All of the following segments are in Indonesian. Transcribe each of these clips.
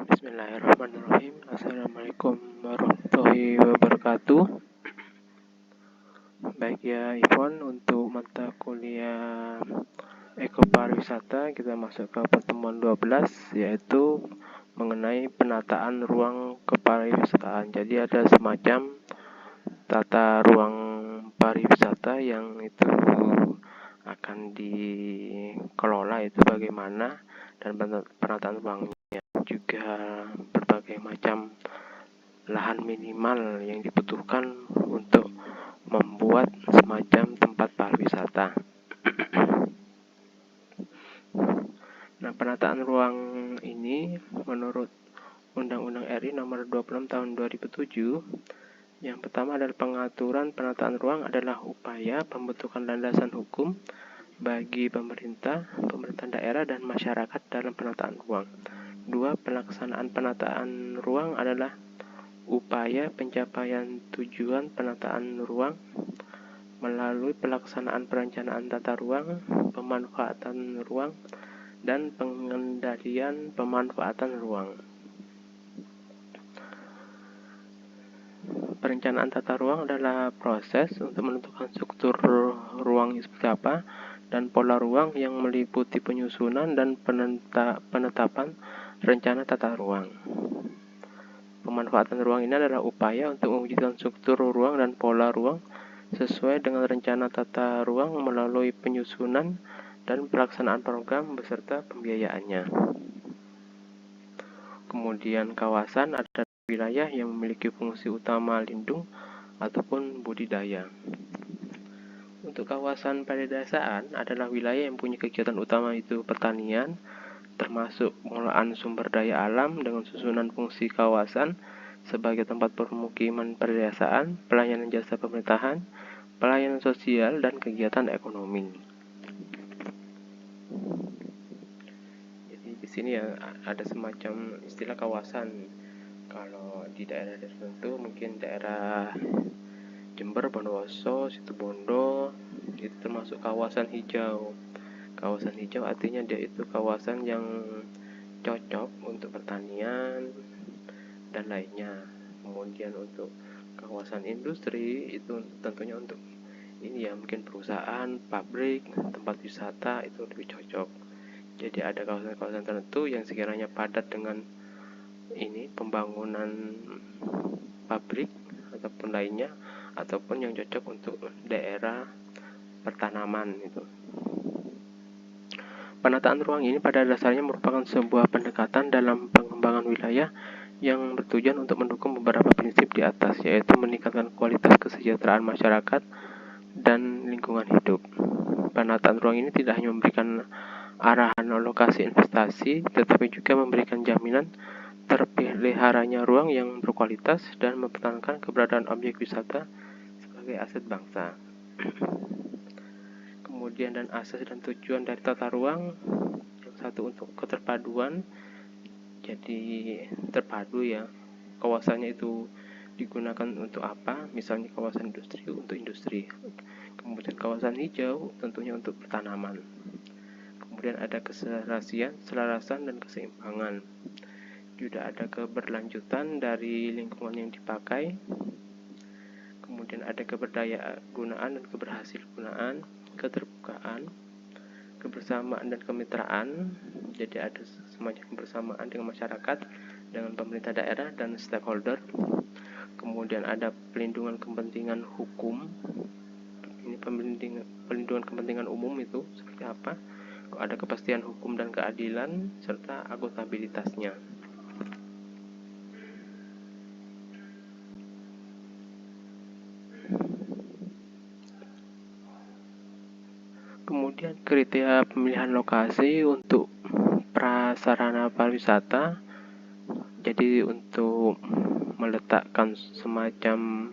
Bismillahirrahmanirrahim. Assalamualaikum warahmatullahi wabarakatuh. Baik ya Ivon, untuk mata kuliah Ekopariwisata kita masuk ke pertemuan 12, yaitu mengenai penataan ruang kepariwisataan. Jadi ada semacam tata ruang pariwisata yang itu akan dikelola itu bagaimana, dan penataan ruangnya juga berbagai macam lahan minimal yang dibutuhkan untuk membuat semacam tempat pariwisata. Nah, penataan ruang ini menurut Undang-Undang RI Nomor 26 Tahun 2007, yang pertama adalah pengaturan penataan ruang adalah upaya pembentukan landasan hukum bagi pemerintah daerah dan masyarakat dalam penataan ruang. 2. Pelaksanaan penataan ruang adalah upaya pencapaian tujuan penataan ruang melalui pelaksanaan perencanaan tata ruang, pemanfaatan ruang, dan pengendalian pemanfaatan ruang. Perencanaan tata ruang adalah proses untuk menentukan struktur ruang seperti apa dan pola ruang yang meliputi penyusunan dan penetapan rencana tata ruang. Pemanfaatan ruang ini adalah upaya untuk mewujudkan struktur ruang dan pola ruang sesuai dengan rencana tata ruang melalui penyusunan dan pelaksanaan program beserta pembiayaannya. Kemudian kawasan adalah wilayah yang memiliki fungsi utama lindung ataupun budidaya. Untuk kawasan pedesaan adalah wilayah yang punya kegiatan utama itu pertanian, termasuk pengelolaan sumber daya alam dengan susunan fungsi kawasan sebagai tempat permukiman pedesaan, pelayanan jasa pemerintahan, pelayanan sosial, dan kegiatan ekonomi. Jadi di sini ya ada semacam istilah kawasan. Kalau di daerah tertentu mungkin daerah Jember, Bondowoso, Situbondo itu termasuk kawasan hijau. Kawasan hijau artinya dia itu kawasan yang cocok untuk pertanian dan lainnya. Kemudian untuk kawasan industri itu tentunya untuk ini ya, mungkin perusahaan, pabrik, tempat wisata itu lebih cocok. Jadi ada kawasan-kawasan tertentu yang sekiranya padat dengan ini pembangunan pabrik ataupun lainnya, ataupun yang cocok untuk daerah pertanaman itu. Penataan ruang ini pada dasarnya merupakan sebuah pendekatan dalam pengembangan wilayah yang bertujuan untuk mendukung beberapa prinsip di atas, yaitu meningkatkan kualitas kesejahteraan masyarakat dan lingkungan hidup. Penataan ruang ini tidak hanya memberikan arahan alokasi investasi, tetapi juga memberikan jaminan terpeliharanya ruang yang berkualitas dan mempertahankan keberadaan objek wisata sebagai aset bangsa. Kemudian dan asas dan tujuan dari tata ruang, yang satu untuk keterpaduan, jadi terpadu ya, kawasannya itu digunakan untuk apa, misalnya kawasan industri untuk industri, kemudian kawasan hijau tentunya untuk pertanaman, kemudian ada keselarasan dan keseimbangan, juga ada keberlanjutan dari lingkungan yang dipakai, kemudian ada keberdayagunaan dan keberhasilgunaan, keterbukaan, kebersamaan dan kemitraan. Jadi ada semacam kebersamaan dengan masyarakat, dengan pemerintah daerah dan stakeholder. Kemudian ada pelindungan kepentingan hukum. Ini pelindungan kepentingan umum itu seperti apa? Ada kepastian hukum dan keadilan serta akuntabilitasnya. Kemudian kriteria pemilihan lokasi untuk prasarana pariwisata. Jadi untuk meletakkan semacam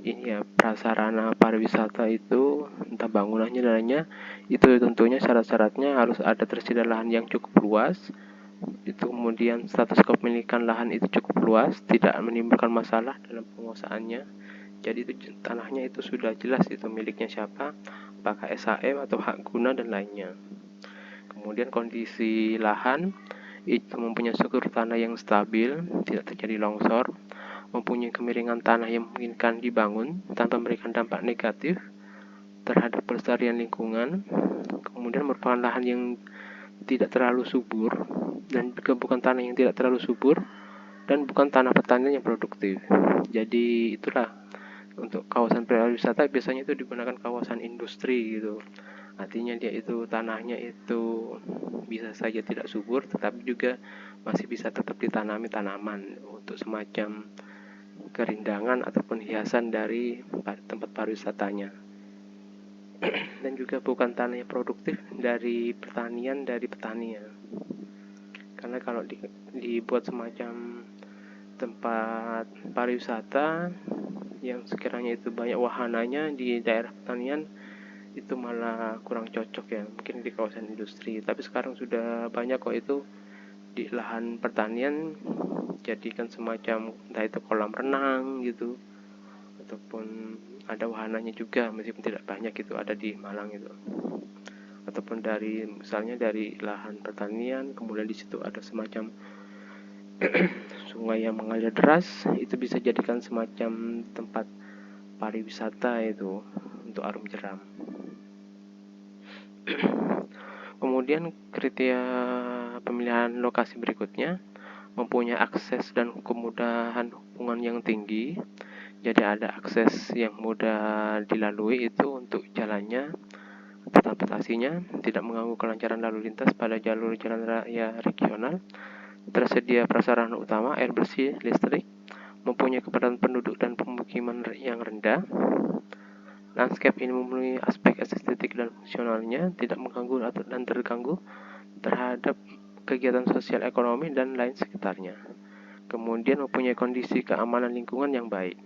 ini ya, prasarana pariwisata itu entah bangunannya dan lainnya, itu tentunya syarat-syaratnya harus ada tersedia lahan yang cukup luas. Itu kemudian status kepemilikan lahan itu cukup luas, tidak menimbulkan masalah dalam penguasaannya. Jadi itu tanahnya itu sudah jelas itu miliknya siapa, apakah SHM atau hak guna dan lainnya. Kemudian kondisi lahan itu mempunyai struktur tanah yang stabil, tidak terjadi longsor, mempunyai kemiringan tanah yang memungkinkan dibangun tanpa memberikan dampak negatif terhadap pelestarian lingkungan, kemudian merupakan lahan yang tidak terlalu subur, dan juga bukan tanah yang tidak terlalu subur, dan bukan tanah pertanian yang produktif. Jadi itulah, untuk kawasan pariwisata biasanya itu digunakan kawasan industri gitu. Artinya dia itu tanahnya itu bisa saja tidak subur, tetapi juga masih bisa tetap ditanami tanaman untuk semacam kerindangan ataupun hiasan dari tempat pariwisatanya. Dan juga bukan tanah yang produktif dari petani ya. Karena kalau dibuat semacam tempat pariwisata yang sekiranya itu banyak wahananya di daerah pertanian, itu malah kurang cocok ya, mungkin di kawasan industri. Tapi sekarang sudah banyak kok itu di lahan pertanian jadikan semacam entah itu kolam renang gitu, ataupun ada wahananya juga, meskipun tidak banyak itu ada di Malang itu. Ataupun misalnya dari lahan pertanian, kemudian di situ ada semacam sungai yang mengalir deras, itu bisa jadikan semacam tempat pariwisata itu untuk arum jeram. Kemudian kriteria pemilihan lokasi berikutnya, mempunyai akses dan kemudahan hubungan yang tinggi. Jadi ada akses yang mudah dilalui itu untuk jalannya, transportasinya, tidak mengganggu kelancaran lalu lintas pada jalur jalan raya regional, tersedia prasarana utama, air bersih, listrik, mempunyai kepadatan penduduk dan pemukiman yang rendah. Landscape ini memenuhi aspek estetik dan fungsionalnya, tidak mengganggu dan terganggu terhadap kegiatan sosial, ekonomi, dan lain sekitarnya. Kemudian mempunyai kondisi keamanan lingkungan yang baik.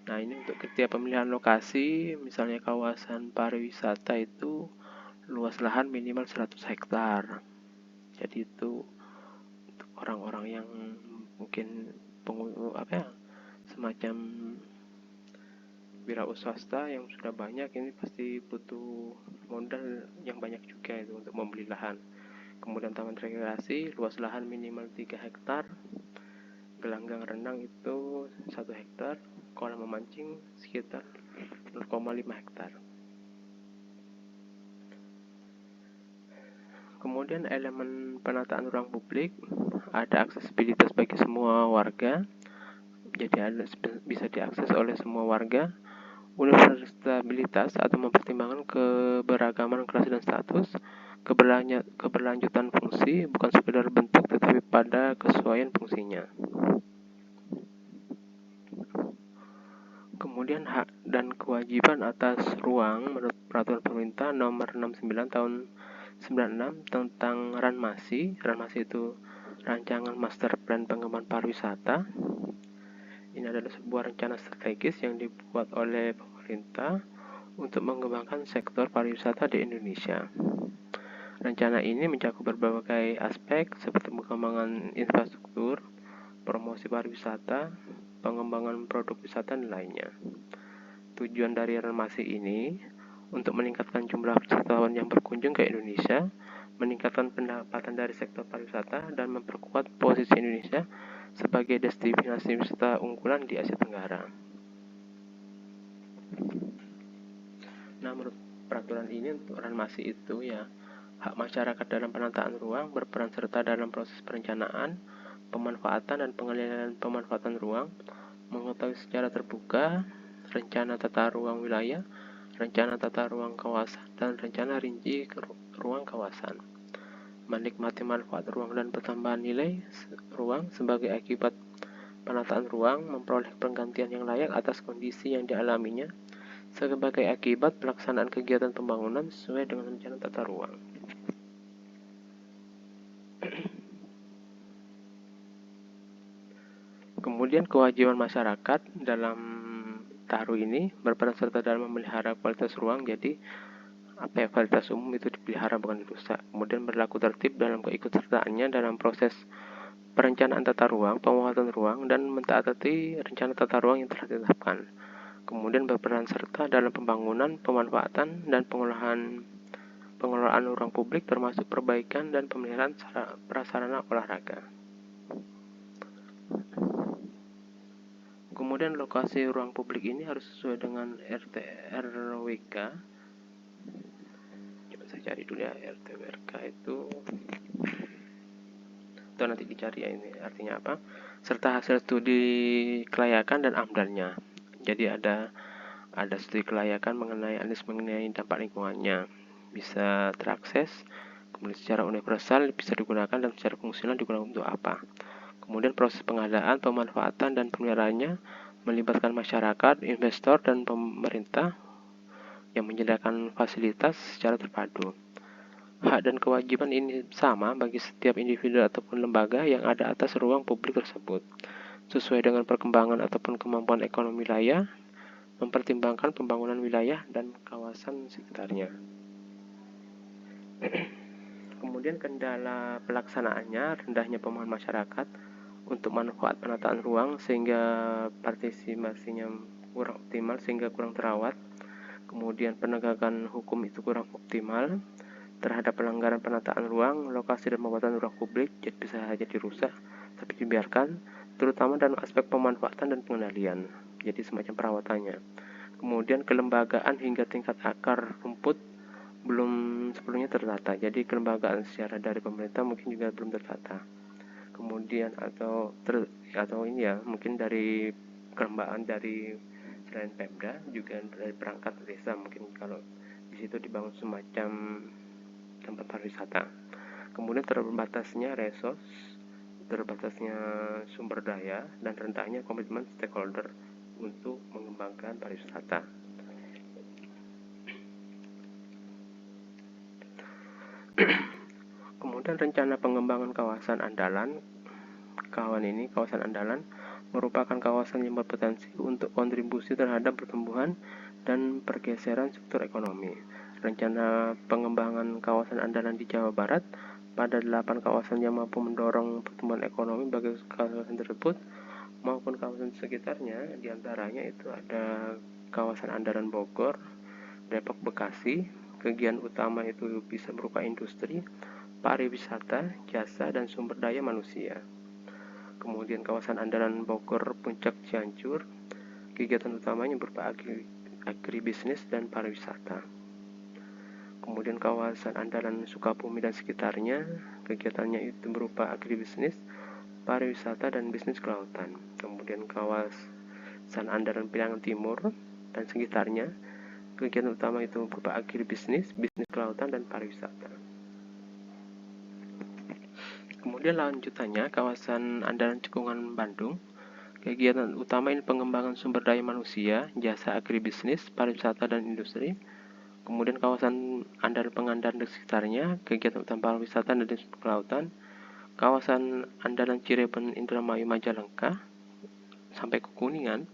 Nah, ini untuk kriteria pemilihan lokasi, misalnya kawasan pariwisata itu luas lahan minimal 100 hektar. Jadi itu untuk orang-orang yang mungkin semacam wirausaha swasta yang sudah banyak, ini pasti butuh modal yang banyak juga itu untuk membeli lahan. Kemudian taman rekreasi, luas lahan minimal 3 hektar, gelanggang renang itu 1 hektar, kolam memancing sekitar 0,5 hektar. Kemudian elemen penataan ruang publik, ada aksesibilitas bagi semua warga, jadi bisa diakses oleh semua warga. Universalitas atau mempertimbangkan keberagaman kelas dan status, keberlanjutan fungsi, bukan sekedar bentuk tetapi pada kesesuaian fungsinya. Kemudian hak dan kewajiban atas ruang menurut Peraturan Pemerintah Nomor 69 Tahun 96 tentang Ranmasi. Ranmasi itu Rancangan Master Plan Pengembangan Pariwisata. Ini adalah sebuah rencana strategis yang dibuat oleh pemerintah untuk mengembangkan sektor pariwisata di Indonesia. Rencana ini mencakup berbagai aspek seperti pengembangan infrastruktur, promosi pariwisata, pengembangan produk wisata, dan lainnya. Tujuan dari Ranmasi ini untuk meningkatkan jumlah wisatawan yang berkunjung ke Indonesia, meningkatkan pendapatan dari sektor pariwisata, dan memperkuat posisi Indonesia sebagai destinasi wisata unggulan di Asia Tenggara. Nah, menurut peraturan ini untuk Ranmasi itu ya, hak masyarakat dalam penataan ruang berperan serta dalam proses perencanaan, pemanfaatan, dan pengendalian pemanfaatan ruang, mengetahui secara terbuka rencana tata ruang wilayah, rencana tata ruang kawasan, dan rencana rinci ruang kawasan, menikmati manfaat ruang dan pertambahan nilai ruang sebagai akibat penataan ruang, memperoleh penggantian yang layak atas kondisi yang dialaminya sebagai akibat pelaksanaan kegiatan pembangunan sesuai dengan rencana tata ruang. Kemudian kewajiban masyarakat dalam taruh ini berperan serta dalam memelihara kualitas ruang. Jadi kualitas umum itu dipelihara bukan dirusak. Kemudian berlaku tertib dalam keikutsertaannya dalam proses perencanaan tata ruang, penguatan ruang, dan mentaati rencana tata ruang yang telah ditetapkan. Kemudian berperan serta dalam pembangunan, pemanfaatan, dan pengolahan pengelolaan ruang publik termasuk perbaikan dan pemeliharaan prasarana olahraga. Kemudian lokasi ruang publik ini harus sesuai dengan RT/RWK. Coba saya cari dulu ya, RT/RWK itu nanti dicari ya, ini artinya apa, serta hasil studi kelayakan dan AMDAL-nya. Jadi ada studi kelayakan mengenai dampak lingkungannya, bisa terakses, kemudian secara universal bisa digunakan, dan secara fungsional digunakan untuk apa. Kemudian proses pengadaan, pemanfaatan, dan pemeliharaannya melibatkan masyarakat, investor, dan pemerintah yang menyediakan fasilitas secara terpadu. Hak dan kewajiban ini sama bagi setiap individu ataupun lembaga yang ada atas ruang publik tersebut, sesuai dengan perkembangan ataupun kemampuan ekonomi wilayah, mempertimbangkan pembangunan wilayah dan kawasan sekitarnya. Kemudian kendala pelaksanaannya, rendahnya pemahaman masyarakat untuk manfaat penataan ruang sehingga partisipasinya kurang optimal sehingga kurang terawat. Kemudian penegakan hukum itu kurang optimal terhadap pelanggaran penataan ruang, lokasi dan pembuatan ruang publik, jadi bisa saja dirusak tapi dibiarkan, terutama dalam aspek pemanfaatan dan pengendalian, jadi semacam perawatannya. Kemudian kelembagaan hingga tingkat akar rumput belum sebelumnya tertata, jadi kelembagaan secara dari pemerintah mungkin juga belum tertata. Kemudian atau ini ya, mungkin dari kelembagaan dari selain Pemda juga dari perangkat desa, mungkin kalau di situ dibangun semacam tempat pariwisata. Kemudian terbatasnya resource, terbatasnya sumber daya, dan rendahnya komitmen stakeholder untuk mengembangkan pariwisata. Kemudian rencana pengembangan kawasan andalan. Kawasan andalan merupakan kawasan yang berpotensi untuk kontribusi terhadap pertumbuhan dan pergeseran struktur ekonomi. Rencana pengembangan kawasan andalan di Jawa Barat pada 8 kawasan yang mampu mendorong pertumbuhan ekonomi bagi kawasan tersebut maupun kawasan sekitarnya, diantaranya itu ada kawasan andalan Bogor, Depok, Bekasi. Kegiatan utama itu bisa berupa industri, pariwisata, jasa, dan sumber daya manusia. Kemudian kawasan andalan Bogor, Puncak, Cianjur, kegiatan utamanya berupa agribisnis dan pariwisata. Kemudian kawasan andalan Sukabumi dan sekitarnya, kegiatannya itu berupa agribisnis, pariwisata, dan bisnis kelautan. Kemudian kawasan andalan Pirangan Timur dan sekitarnya, kegiatan utama itu berupa agribisnis, bisnis kelautan, dan pariwisata. Kemudian lanjutannya kawasan andalan Cekungan Bandung, kegiatan utama ini pengembangan sumber daya manusia, jasa agribisnis, pariwisata, dan industri. Kemudian kawasan andalan Pangandaran dan sekitarnya, kegiatan utama pariwisata dan kelautan. Kawasan andalan Cirebon, Indramayu, Majalengka sampai ke Kuningan,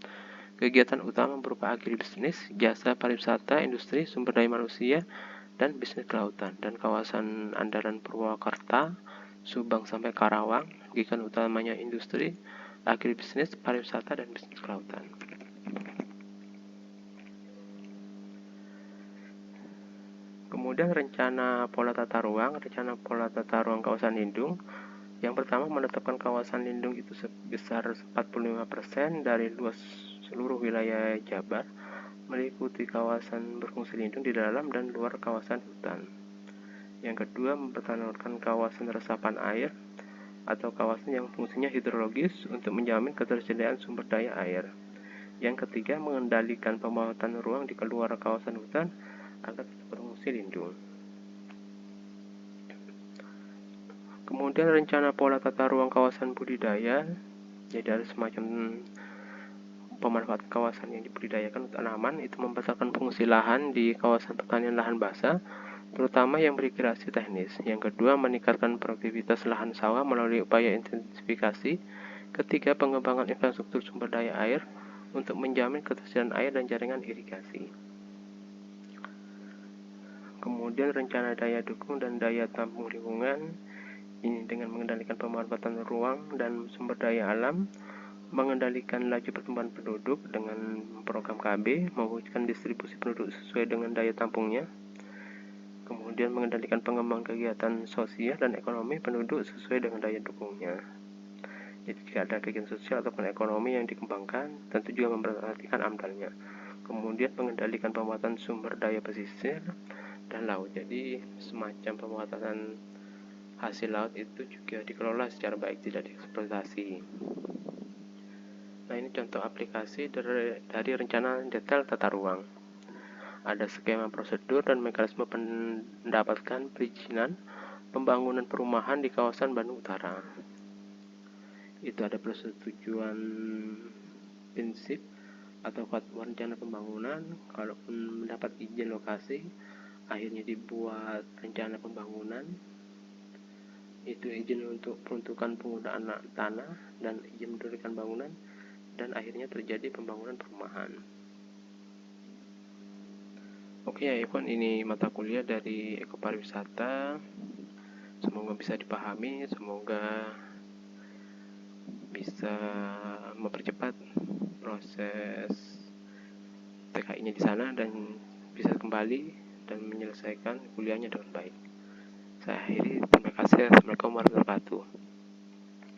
kegiatan utama berupa agribisnis, jasa, pariwisata, industri, sumber daya manusia, dan bisnis kelautan. Dan kawasan andalan Purwakarta, Subang sampai Karawang, kegiatan utamanya industri, agribisnis, pariwisata, dan bisnis kelautan. Kemudian rencana pola tata ruang kawasan lindung. Yang pertama, menetapkan kawasan lindung itu sebesar 45% dari luas seluruh wilayah Jabar, meliputi kawasan berfungsi lindung di dalam dan luar kawasan hutan. Yang kedua, mempertahankan kawasan resapan air atau kawasan yang fungsinya hidrologis untuk menjamin ketersediaan sumber daya air. Yang ketiga, mengendalikan pembuatan ruang di keluar kawasan hutan agar tetap berfungsi lindung. Kemudian rencana pola tata ruang kawasan budidaya, jadi ada semacam pemanfaatan kawasan yang dibudidayakan untuk tanaman, itu mempertahankan fungsi lahan di kawasan pertanian lahan basah, terutama yang berrekreasi teknis. Yang kedua, meningkatkan produktivitas lahan sawah melalui upaya intensifikasi. Ketiga, pengembangan infrastruktur sumber daya air untuk menjamin ketersediaan air dan jaringan irigasi. Kemudian rencana daya dukung dan daya tampung lingkungan, ini dengan mengendalikan pemanfaatan ruang dan sumber daya alam, mengendalikan laju pertumbuhan penduduk dengan program KB, mewujudkan distribusi penduduk sesuai dengan daya tampungnya. Kemudian mengendalikan pengembangan kegiatan sosial dan ekonomi penduduk sesuai dengan daya dukungnya. Jadi jika ada kegiatan sosial ataupun ekonomi yang dikembangkan, tentu juga memperhatikan AMDAL-nya. Kemudian mengendalikan pemanfaatan sumber daya pesisir dan laut. Jadi semacam pemanfaatan hasil laut itu juga dikelola secara baik, tidak dieksploitasi. Nah, ini contoh aplikasi dari rencana detail tata ruang. Ada skema prosedur dan mekanisme mendapatkan perizinan pembangunan perumahan di kawasan Bandung Utara. Itu ada persetujuan prinsip atau fatwa rencana pembangunan. Kalaupun mendapat izin lokasi, akhirnya dibuat rencana pembangunan. Itu izin untuk peruntukan penggunaan tanah dan izin mendirikan bangunan, dan akhirnya terjadi pembangunan perumahan. Oke ya Ivan, ini mata kuliah dari ekopariwisata. Semoga bisa dipahami, semoga bisa mempercepat proses TKI-nya di sana dan bisa kembali dan menyelesaikan kuliahnya dengan baik. Saya akhiri, terima kasih. Assalamualaikum warahmatullahi wabarakatuh.